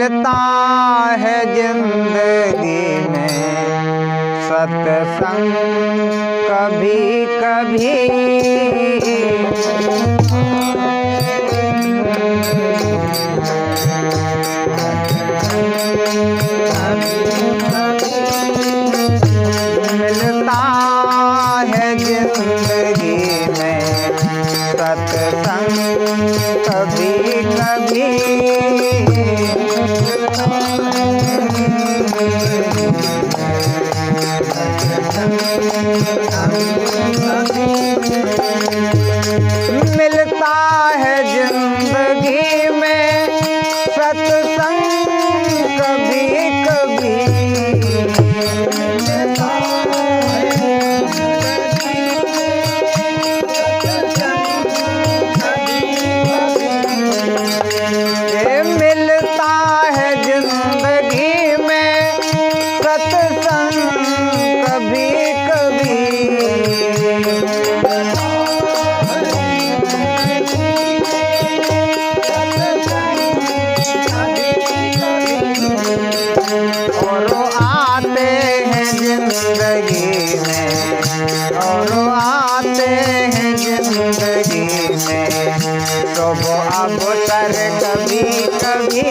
मिलता है जिंदगी में सत्संग कभी कभी। मिलता है जिंदगी में सत्संग कभी कभी। मिलता है जिंदगी में सत्संग कभी कभी। मिलता है जिंदगी में सत्संग कभी कभी। और आते हैं जिंदगी में, और आते हैं जिंदगी में तो वो अवसर कभी कभी।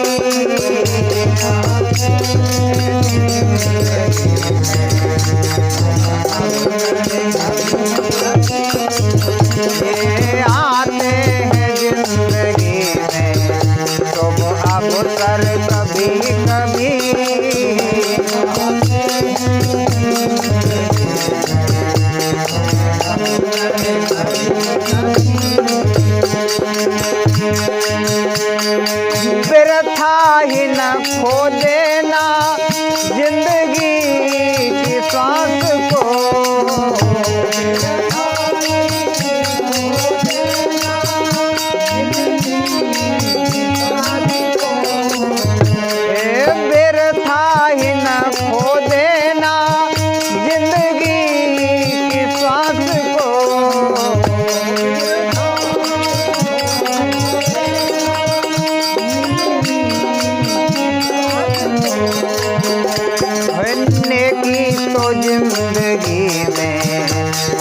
ये आते हैं जिंदगी में तो वो अवसर कभी कभी। व्यर्था ही न खो देना जिंदगी की सांस को। व्यर्था ही न खो देना जिंदगी की सांस को। नेकी तो जिंदगी में,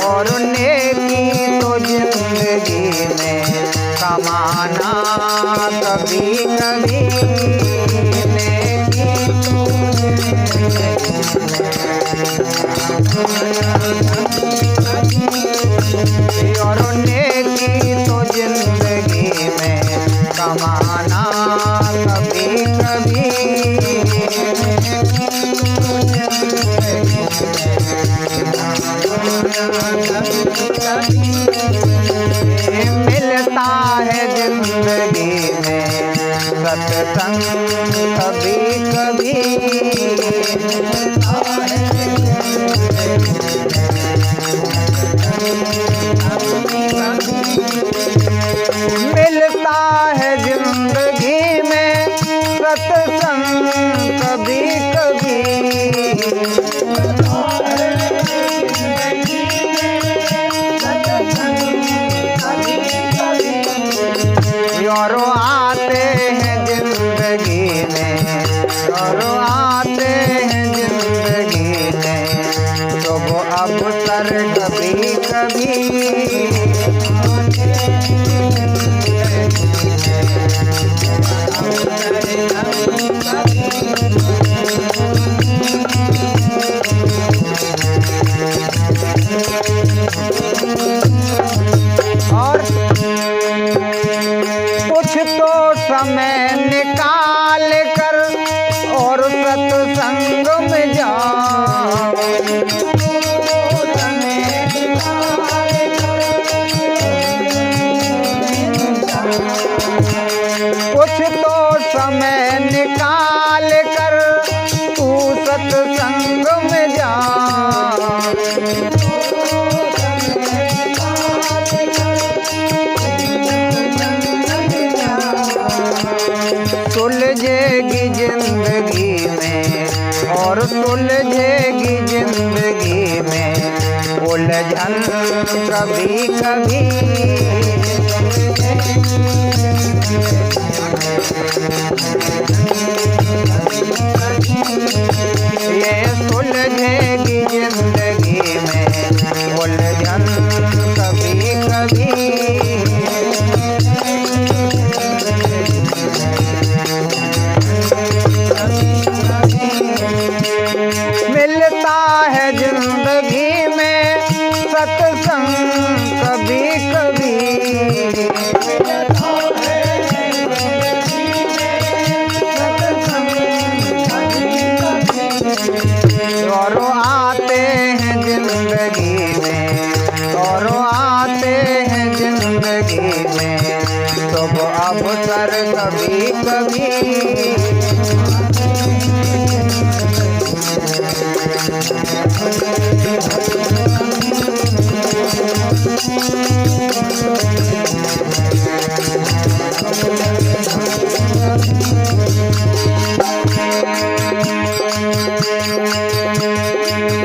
और नेकी तो जिंदगी में कमाना कभी कभी। नेकी तो और नेकी तो जिंदगी में कमाना कभी कभी। मिलता है जिंदगी में सत्संग कभी कभी। मिलता है जिंदगी में सत्संग कभी कभी। और आते हैं जिंदगी में, और आते हैं जिंदगी में तो वो अवसर कभी कभी। और कुछ तो समय निकाल कर और सत्संग में जाओ। कुछ तो समय निकाल कर तू सत्संग में जा। सुलझेगी जिंदगी में, और सुलझेगी जिंदगी में उलझन कभी कभी। कभी कभी।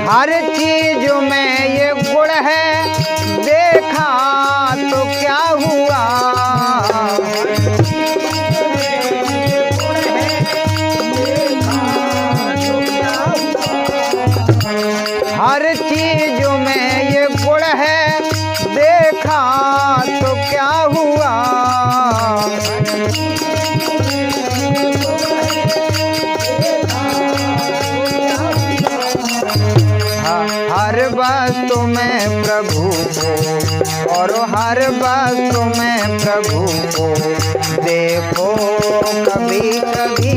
हर चीज में ये गुण है, देखा तो क्या हुआ। हर चीज में ये गुण है, देखा तो क्या हुआ। हर वस्तु में प्रभु को, और हर वस्तु में प्रभु को देखो कभी कभी।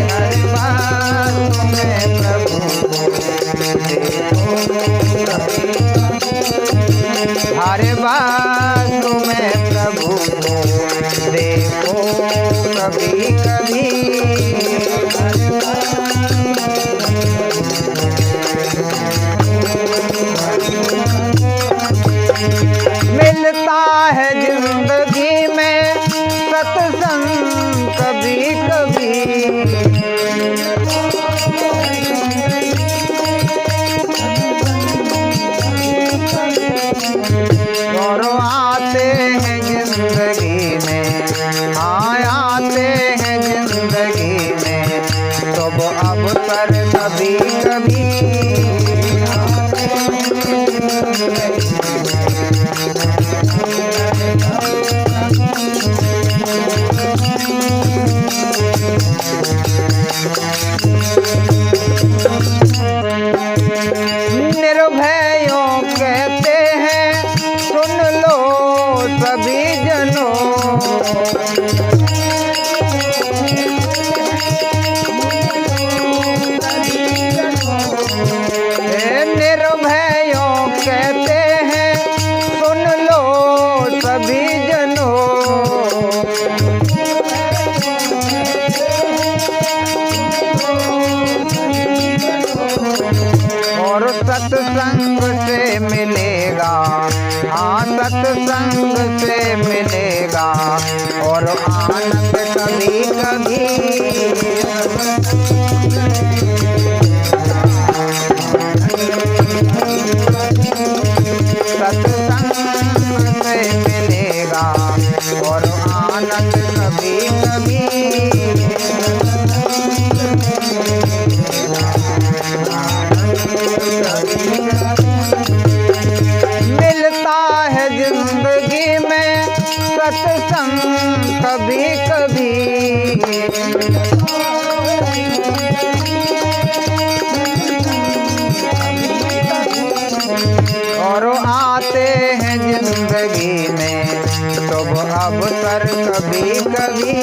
हर वस्तु में प्रभु को देखो कभी कभी। हर वस्तु में प्रभु को देखो कभी कभी। मिलता है जिंदगी में सत्संग कभी कभी। और आते हैं जिंदगी में, हाँ आते हैं जिंदगी में सब अवसर कभी कभी। निर्भयों कहते हैं सुन लो सभी जनों। निर्भयों कहते हैं सुन लो सभी जनों। और सत्संग से मिलेगा, हाँ सत्संग से मिलेगा और आनंद कभी कभी। सत्संग से मिलेगा और आनंद कभी कभी। मिलता है जिंदगी में सत्संग कभी कभी। और आते हैं जिंदगी में शुभ अवसर कभी कभी।